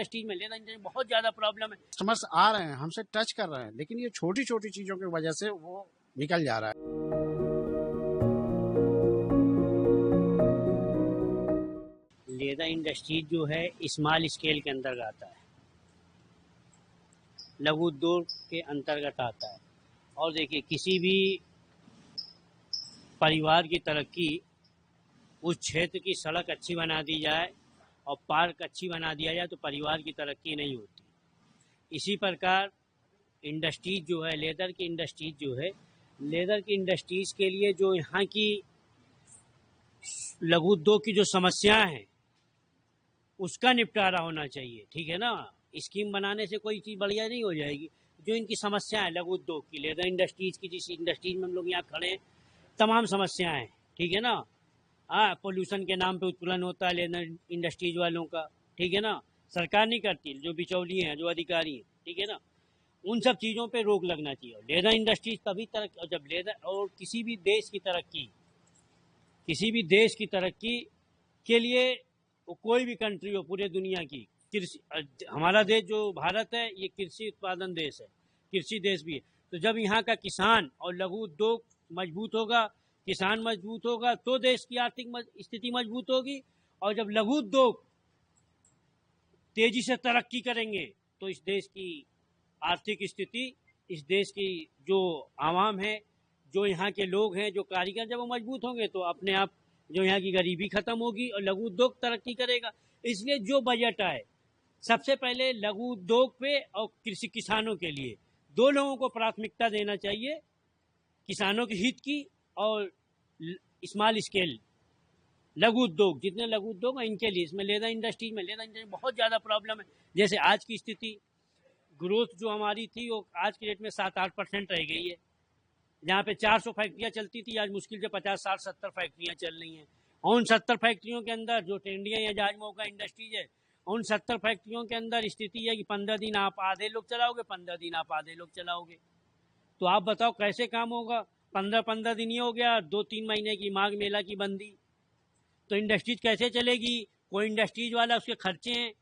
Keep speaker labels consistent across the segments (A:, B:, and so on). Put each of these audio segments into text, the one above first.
A: Industries में, leather industry बहुत ज़्यादा प्रॉब्लम है।
B: कस्टमर्स आ रहे हैं, हमसे टच कर रहे हैं, लेकिन ये छोटी छोटी चीज़ों की वजह से वो निकल जा रहा है।
A: लेदर इंडस्ट्रीज जो है स्मॉल स्केल के अंतर्गत आता है, लघु उद्योग के अंतर्गत आता है। और देखिए, किसी भी परिवार की तरक्की, उस क्षेत्र की सड़क अच्छी बना दी जाए और पार्क अच्छी बना दिया जाए तो परिवार की तरक्की नहीं होती। इसी प्रकार इंडस्ट्रीज जो है, लेदर की इंडस्ट्रीज जो है, लेदर की इंडस्ट्रीज के लिए जो यहाँ की लघु उद्योग की जो समस्याएं हैं उसका निपटारा होना चाहिए, ठीक है ना। स्कीम बनाने से कोई चीज़ बढ़िया नहीं हो जाएगी। जो इनकी समस्या है लघु उद्योग की, लेदर इंडस्ट्रीज की, जिस इंडस्ट्रीज में हम लोग यहाँ खड़े हैं, तमाम समस्याएं हैं, ठीक है ना। हाँ, पोल्यूशन के नाम पे उत्पीड़न होता है लेदर इंडस्ट्रीज वालों का, ठीक है ना। सरकार नहीं करती, जो बिचौलिए हैं, जो अधिकारी हैं, ठीक है ना, उन सब चीज़ों पे रोक लगना चाहिए। लेदर इंडस्ट्रीज तभी तरक्की, जब लेदर और किसी भी देश की तरक्की के लिए, वो कोई भी कंट्री हो पूरे दुनिया की, कृषि, हमारा देश जो भारत है ये कृषि उत्पादन देश है, कृषि देश भी है। तो जब यहाँ का किसान और लघु उद्योग मजबूत होगा, किसान मजबूत होगा तो देश की आर्थिक स्थिति मजबूत होगी। और जब लघु उद्योग तेजी से तरक्की करेंगे तो इस देश की आर्थिक स्थिति, इस देश की जो आवाम है, जो यहाँ के लोग हैं, जो कारीगर, जब वो मजबूत होंगे तो अपने आप जो यहाँ की गरीबी खत्म होगी और लघु उद्योग तरक्की करेगा। इसलिए जो बजट आए सबसे पहले लघु उद्योग पे और कृषि किसानों के लिए, दो लोगों को प्राथमिकता देना चाहिए, किसानों के हित की और स्मॉल स्केल लघु उद्योग, जितने लघु उद्योग हैं इनके लिए। इसमें लेदर इंडस्ट्री में बहुत ज़्यादा प्रॉब्लम है। जैसे आज की स्थिति, ग्रोथ जो हमारी थी वो आज की डेट में 7-8% रह गई है। जहाँ पे 400 फैक्ट्रियाँ चलती थी, आज मुश्किल से 50-60-70 फैक्ट्रियाँ चल रही हैं। और उन 70 फैक्ट्रियों के अंदर जो टेंडिया या जहाजमो का इंडस्ट्रीज है, उन 70 फैक्ट्रियों के अंदर स्थिति है कि 15 दिन आप आधे लोग चलाओगे, 15 दिन आप आधे लोग चलाओगे। तो आप बताओ कैसे काम होगा। 15 दिन ही हो गया, 2-3 महीने की माघ मेला की बंदी, तो इंडस्ट्रीज कैसे चलेगी। कोई इंडस्ट्रीज वाला, उसके खर्चे हैं,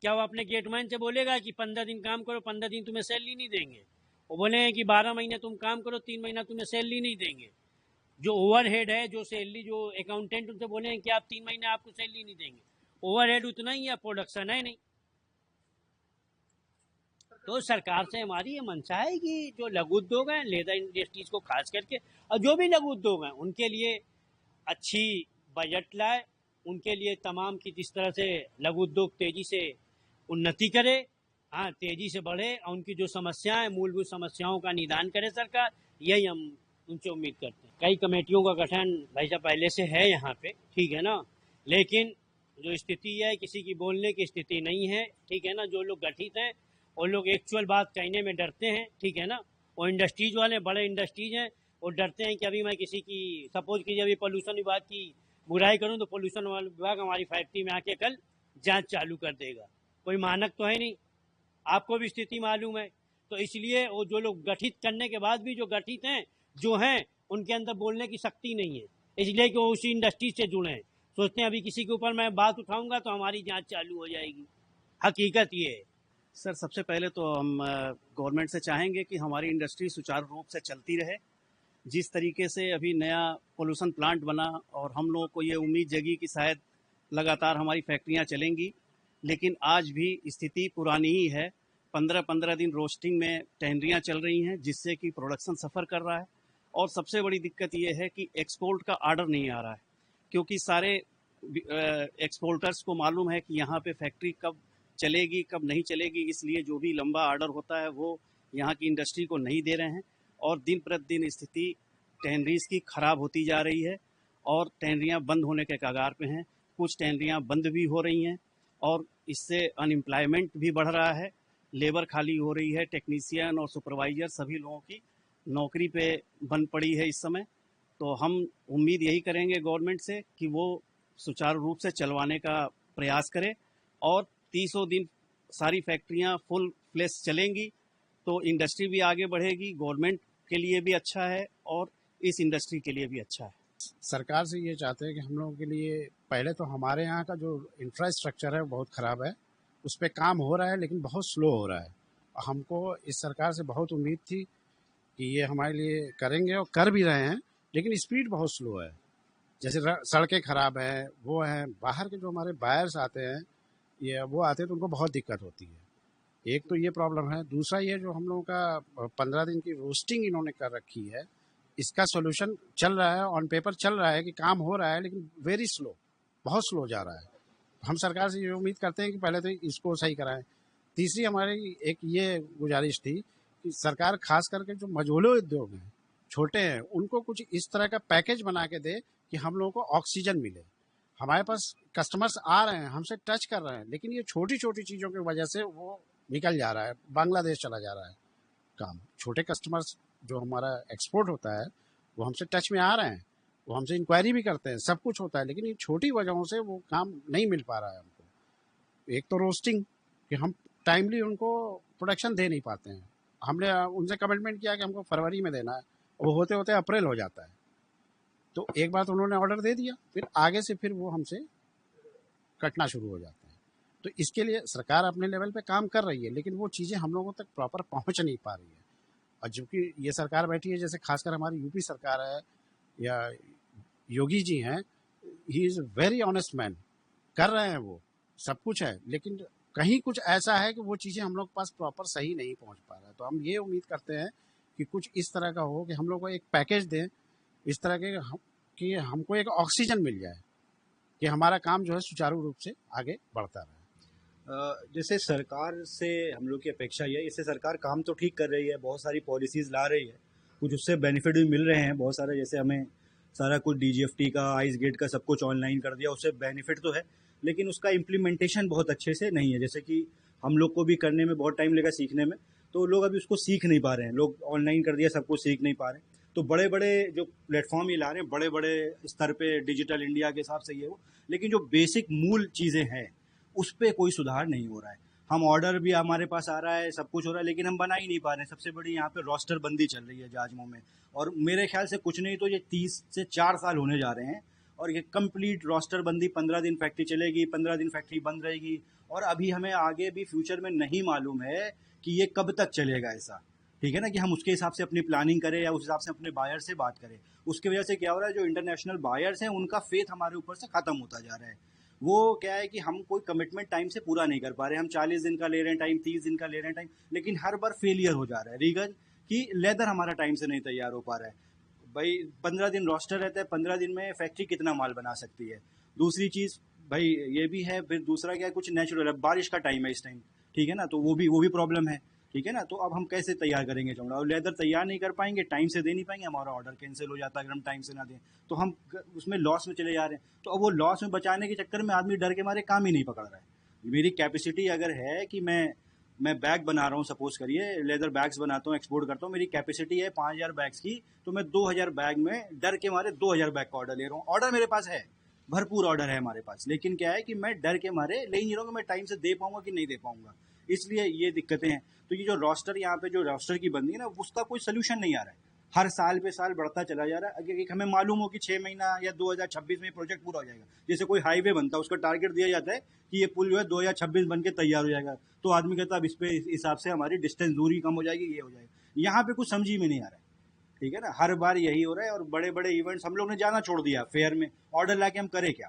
A: क्या वो अपने गेटमैन से बोलेगा कि 15 दिन काम करो, 15 दिन तुम्हें सैलरी नहीं देंगे। वो बोलेंगे कि 12 महीने तुम काम करो, 3 महीना तुम्हें सैलरी नहीं देंगे। जो ओवरहेड है, जो सैलरी, जो अकाउंटेंट, उनसे बोलेंगे कि आप 3 महीने आपको सैलरी नहीं देंगे। ओवरहेड उतना ही है, प्रोडक्शन है नहीं। तो सरकार से हमारी ये मंशा है कि जो लघु उद्योग हैं, लेदर इंडस्ट्रीज को खास करके, और जो भी लघु उद्योग हैं उनके लिए अच्छी बजट लाए, उनके लिए तमाम की जिस तरह से लघु उद्योग तेजी से उन्नति करे, हाँ तेजी से बढ़े, और उनकी जो समस्याएं, मूलभूत समस्याओं का निदान करे सरकार, यही हम उनसे उम्मीद करते हैं। कई कमेटियों का गठन भाई साहब पहले से है यहाँ पे, ठीक है ना, लेकिन जो स्थिति है किसी की बोलने की स्थिति नहीं है, ठीक है ना। जो लोग गठित हैं वो लोग एक्चुअल बात कहने में डरते हैं, ठीक है ना। वो इंडस्ट्रीज वाले, बड़े इंडस्ट्रीज हैं, वो डरते हैं कि अभी मैं किसी की, सपोज कीजिए अभी पोल्यूशन विभाग की बुराई करूं तो पोल्यूशन विभाग हमारी फैक्ट्री में आके कल जांच चालू कर देगा। कोई मानक तो है नहीं, आपको भी स्थिति मालूम है। तो इसलिए वो जो लोग गठित करने के बाद भी जो गठित हैं, जो हैं, उनके अंदर बोलने की शक्ति नहीं है, इसलिए कि वो उसी इंडस्ट्री से जुड़े हैं। सोचते हैं अभी किसी के ऊपर मैं बात उठाऊंगा तो हमारी जांच चालू हो जाएगी। हकीकत ये है।
B: सर, सबसे पहले तो हम गवर्नमेंट से चाहेंगे कि हमारी इंडस्ट्री सुचारू रूप से चलती रहे। जिस तरीके से अभी नया पोल्यूशन प्लांट बना और हम लोगों को ये उम्मीद जगी कि शायद लगातार हमारी फैक्ट्रियां चलेंगी, लेकिन आज भी स्थिति पुरानी ही है। 15-15 दिन रोस्टिंग में टैनरियां चल रही हैं, जिससे कि प्रोडक्शन सफ़र कर रहा है। और सबसे बड़ी दिक्कत ये है कि एक्सपोर्ट का आर्डर नहीं आ रहा है, क्योंकि सारे एक्सपोर्टर्स को मालूम है कि यहाँ पे फैक्ट्री कब चलेगी कब नहीं चलेगी, इसलिए जो भी लंबा आर्डर होता है वो यहाँ की इंडस्ट्री को नहीं दे रहे हैं। और दिन प्रतिदिन स्थिति टैनरीज की खराब होती जा रही है और टैनरियाँ बंद होने के कगार पे हैं। कुछ टैनरियाँ बंद भी हो रही हैं और इससे अनएम्प्लॉयमेंट भी बढ़ रहा है, लेबर खाली हो रही है, टेक्नीशियन और सुपरवाइजर सभी लोगों की नौकरी पे बंद पड़ी है इस समय। तो हम उम्मीद यही करेंगे गवर्नमेंट से कि वो सुचारू रूप से चलवाने का प्रयास करे और 30 दिन सारी फैक्ट्रियां फुल फ्लेश चलेंगी तो इंडस्ट्री भी आगे बढ़ेगी, गवर्नमेंट के लिए भी अच्छा है और इस इंडस्ट्री के लिए भी अच्छा है।
C: सरकार से ये चाहते हैं कि हम लोगों के लिए, पहले तो हमारे यहाँ का जो इंफ्रास्ट्रक्चर है बहुत ख़राब है, उस पर काम हो रहा है लेकिन बहुत स्लो हो रहा है। हमको इस सरकार से बहुत उम्मीद थी कि ये हमारे लिए करेंगे और कर भी रहे हैं, लेकिन स्पीड बहुत स्लो है। जैसे सड़कें खराब हैं, वो हैं, बाहर के जो हमारे बायर्स आते हैं, ये वो आते हैं तो उनको बहुत दिक्कत होती है। एक तो ये प्रॉब्लम है, दूसरा ये जो हम लोगों का 15 दिन की रोस्टिंग इन्होंने कर रखी है, इसका सोल्यूशन चल रहा है, ऑन पेपर चल रहा है कि काम हो रहा है, लेकिन वेरी स्लो, बहुत स्लो जा रहा है। हम सरकार से ये उम्मीद करते हैं कि पहले तो इसको सही कराएं। तीसरी हमारी एक ये गुजारिश थी कि सरकार खास करके जो मझोले उद्योग हैं, छोटे हैं, उनको कुछ इस तरह का पैकेज बना के दे कि हम लोगों को ऑक्सीजन मिले। हमारे पास कस्टमर्स आ रहे हैं, हमसे टच कर रहे हैं, लेकिन ये छोटी छोटी चीज़ों की वजह से वो निकल जा रहा है, बांग्लादेश चला जा रहा है काम। छोटे कस्टमर्स जो हमारा एक्सपोर्ट होता है वो हमसे टच में आ रहे हैं, वो हमसे इंक्वायरी भी करते हैं, सब कुछ होता है, लेकिन ये छोटी वजहों से वो काम नहीं मिल पा रहा है हमको। एक तो रोस्टिंग कि हम टाइमली उनको प्रोडक्शन दे नहीं पाते हैं। हमने उनसे कमिटमेंट किया कि हमको फरवरी में देना है, वो होते होते अप्रैल हो जाता है। तो एक बार तो उन्होंने ऑर्डर दे दिया, फिर आगे से फिर वो हमसे कटना शुरू हो जाते हैं। तो इसके लिए सरकार अपने लेवल पे काम कर रही है, लेकिन वो चीज़ें हम लोगों तक प्रॉपर पहुंच नहीं पा रही है। और जबकि ये सरकार बैठी है, जैसे खासकर हमारी यूपी सरकार है या योगी जी हैं, he is very honest man, कर रहे हैं वो, सब कुछ है, लेकिन कहीं कुछ ऐसा है कि वो चीज़ें हम लोग के पास प्रॉपर सही नहीं पहुंच पा रहा है। तो हम ये उम्मीद करते हैं कि कुछ इस तरह का हो कि हम लोग को एक पैकेज दें इस तरह के कि हमको एक ऑक्सीजन मिल जाए कि हमारा काम जो है सुचारू रूप से आगे बढ़ता रहे।
D: जैसे सरकार से हम लोग की अपेक्षा ये है, इससे सरकार काम तो ठीक कर रही है, बहुत सारी पॉलिसीज़ ला रही है, कुछ उससे बेनिफिट भी मिल रहे हैं बहुत सारे। जैसे हमें सारा कुछ डीजीएफटी का, आइस गेट का सब कुछ ऑनलाइन कर दिया, उससे बेनिफिट तो है, लेकिन उसका इम्प्लीमेंटेशन बहुत अच्छे से नहीं है। जैसे कि हम लोग को भी करने में बहुत टाइम लगा सीखने में, तो लोग अभी उसको सीख नहीं पा रहे हैं। लोग ऑनलाइन कर दिया, सब कुछ सीख नहीं पा रहे हैं। तो बड़े बड़े जो प्लेटफॉर्म ये ला रहे हैं, बड़े बड़े स्तर पे डिजिटल इंडिया के हिसाब से ये वो, लेकिन जो बेसिक मूल चीज़ें हैं उस पर कोई सुधार नहीं हो रहा है। हम ऑर्डर भी हमारे पास आ रहा है, सब कुछ हो रहा है, लेकिन हम बना ही नहीं पा रहे हैं। सबसे बड़ी यहाँ पे रोस्टर बंदी चल रही है जाजमऊ में, और मेरे ख्याल से कुछ नहीं तो ये 30 से 4 साल होने जा रहे हैं, और ये कंप्लीट रोस्टर बंदी। 15 दिन फैक्ट्री चलेगी, 15 दिन फैक्ट्री बंद रहेगी, और अभी हमें आगे भी फ्यूचर में नहीं मालूम है कि ये कब तक चलेगा ऐसा। ठीक है ना, कि हम उसके हिसाब से अपनी प्लानिंग करें या उस हिसाब से अपने बायर से बात करें। उसकी वजह से क्या हो रहा है, जो इंटरनेशनल बायर्स हैं उनका फेथ हमारे ऊपर से ख़त्म होता जा रहा है। वो क्या है कि हम कोई कमिटमेंट टाइम से पूरा नहीं कर पा रहे। हम 40 दिन का ले रहे हैं टाइम, 30 दिन का ले रहे हैं टाइम, लेकिन हर बार फेलियर हो जा रहा है। रीगन कि लेदर हमारा टाइम से नहीं तैयार हो पा रहा है। भाई 15 दिन रोस्टर रहता है, 15 दिन में फैक्ट्री कितना माल बना सकती है। दूसरी चीज़ भाई ये भी है, फिर दूसरा क्या है, कुछ नेचुरल है, बारिश का टाइम है इस टाइम, ठीक है ना, तो वो भी प्रॉब्लम है। ठीक है ना, तो अब हम कैसे तैयार करेंगे चमड़ा, और लेदर तैयार नहीं कर पाएंगे, टाइम से दे नहीं पाएंगे, हमारा ऑर्डर कैंसिल हो जाता है अगर हम टाइम से ना दें, तो हम उसमें लॉस में चले जा रहे हैं। तो अब वो लॉस में बचाने के चक्कर में आदमी डर के मारे काम ही नहीं पकड़ रहा है। मेरी कैपेसिटी अगर है कि मैं बैग बना रहा हूँ, सपोज करिए लेदर बैग्स बनाता हूँ, एक्सपोर्ट करता हूँ, मेरी कैपेसिटी है 5000 बैग्स की, तो मैं 2000 बैग में डर के मारे 2000 बैग का ऑर्डर ले रहा हूँ। ऑर्डर मेरे पास है, भरपूर ऑर्डर है हमारे पास, लेकिन क्या है कि मैं डर के मारे ले नहीं रहा हूँ, मैं टाइम से दे पाऊंगा कि नहीं दे पाऊंगा, इसलिए ये दिक्कतें हैं। तो ये जो रोस्टर यहाँ पे जो रोस्टर की बंदी है ना, उसका कोई सोल्यूशन नहीं आ रहा है, हर साल पे साल बढ़ता चला जा रहा है। एक हमें मालूम हो कि 6 महीना या 2026 में प्रोजेक्ट पूरा हो जाएगा। जैसे कोई हाईवे बनता है, उसका टारगेट दिया जाता है कि ये पुल जो है 2026 बन के तैयार हो जाएगा, तो आदमी कहता है अब इस पे इस हिसाब से हमारी डिस्टेंस दूरी कम हो जाएगी, ये हो जाएगा। यहाँ पे कुछ समझ में नहीं आ रहा है, ठीक है ना, हर बार यही हो रहा है। और बड़े बड़े इवेंट्स हम लोग ने जाना छोड़ दिया फेयर में, ऑर्डर लाके हम करें क्या,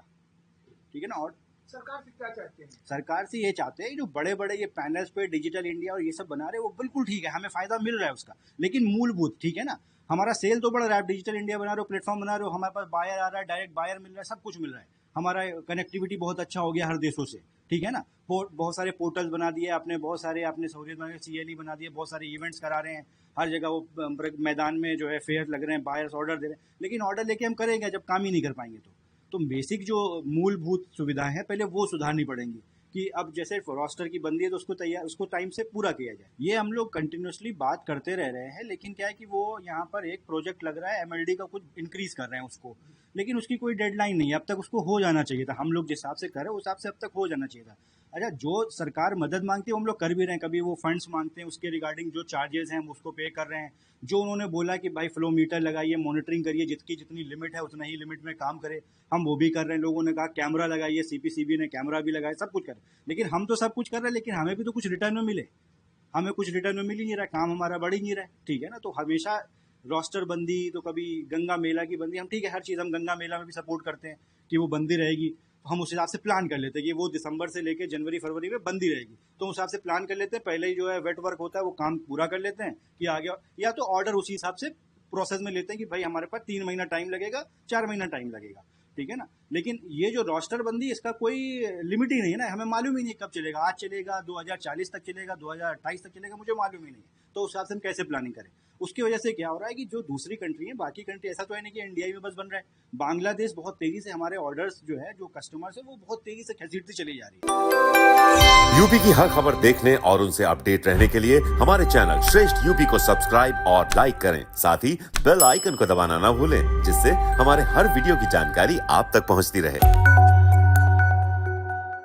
D: ठीक है ना। और
E: सरकार से क्या चाहते हैं?
D: सरकार से ये चाहते हैं जो बड़े बड़े ये पैनल्स पे डिजिटल इंडिया और ये सब बना रहे हैं, वो बिल्कुल ठीक है, हमें फायदा मिल रहा है उसका, लेकिन मूलभूत ठीक है ना, हमारा सेल तो बढ़ रहा है, डिजिटल इंडिया बना रहे हो, प्लेटफॉर्म बना रहे हो, हमारे पास बायर आ रहा है, डायरेक्ट बायर मिल रहा है, सब कुछ मिल रहा है, हमारा कनेक्टिविटी बहुत अच्छा हो गया हर देशों से, ठीक है ना। बहुत सारे पोर्टल्स बना दिए आपने, बहुत सारे आपने सहूलियत बना CLE बना दिए, बहुत सारे इवेंट्स करा रहे हैं, हर जगह वो मैदान में जो है फेयर लग रहे हैं, बायर्स ऑर्डर दे रहे हैं, लेकिन ऑर्डर लेके हम करेंगे जब काम ही नहीं कर पाएंगे तो बेसिक जो मूलभूत सुविधाएं हैं पहले वो सुधारनी पड़ेंगी। कि अब जैसे रोस्टर की बंदी है तो उसको टाइम से पूरा किया जाए। ये हम लोग कंटिन्यूसली बात करते रह रहे हैं, लेकिन क्या है कि वो यहाँ पर एक प्रोजेक्ट लग रहा है, MLD का कुछ इंक्रीज कर रहे हैं उसको, लेकिन उसकी कोई डेडलाइन नहीं है, अब तक उसको हो जाना चाहिए था। हम लोग जिस हिसाब से कर रहे हैं उस हिसाब से अब तक हो जाना चाहिए था। अच्छा, जो सरकार मदद मांगती है वो हम लोग कर भी रहे हैं। कभी वो फंड्स मांगते हैं, उसके रिगार्डिंग जो चार्जेस हैं हम उसको पे कर रहे हैं। जो उन्होंने बोला कि भाई फ्लो मीटर लगाइए, मॉनिटरिंग करिए, जितनी जितनी लिमिट है उतना ही लिमिट में काम करे, हम वो भी कर रहे हैं। लोगों ने कहा कैमरा लगाइए, सीपीसीबी ने कैमरा भी लगाया, सब कुछ कर रहे हैं। लेकिन हम तो सब कुछ कर रहे हैं, लेकिन हमें भी तो कुछ रिटर्न में मिले। हमें कुछ रिटर्न में मिल ही नहीं रहा, काम हमारा बढ़ ही नहीं रहा है, ठीक है ना। तो हमेशा रोस्टर बंदी, तो कभी गंगा मेला की बंदी, हम ठीक है हर चीज़ हम गंगा मेला में भी सपोर्ट करते हैं कि वो बंदी रहेगी। तो हम उस हिसाब से प्लान कर लेते हैं कि वो दिसंबर से लेके जनवरी फरवरी में बंदी रहेगी, तो उस हिसाब से प्लान कर लेते हैं। पहले ही जो है वेट वर्क होता है वो काम पूरा कर लेते हैं कि आगे, या तो ऑर्डर उसी हिसाब से प्रोसेस में लेते हैं कि भाई हमारे पास 3 महीना टाइम लगेगा, 4 महीना टाइम लगेगा, ठीक है ना। लेकिन ये जो रोस्टर बंदी, इसका कोई लिमिट ही नहीं है ना, हमें मालूम ही नहीं कब चलेगा। आज चलेगा, 2040 तक चलेगा, 2028 तक चलेगा, मुझे मालूम ही नहीं है। तो उस हिसाब से हम कैसे प्लानिंग करें। उसकी वजह से क्या हो रहा है कि जो दूसरी कंट्री है, बाकी कंट्री, ऐसा तो है नहीं कि इंडिया में बस बन रहा है, बांग्लादेश बहुत तेजी से हमारे ऑर्डर्स जो है, जो कस्टमर्स है, वो बहुत तेजी से खसीटती चली जा रही है।
E: यूपी की हर खबर देखने और उनसे अपडेट रहने के लिए हमारे चैनल श्रेष्ठ यूपी को सब्सक्राइब और लाइक करें। साथ ही बेल आइकन को दबाना ना भूलें, जिससे हमारे हर वीडियो की जानकारी आप तक पहुंचती रहे।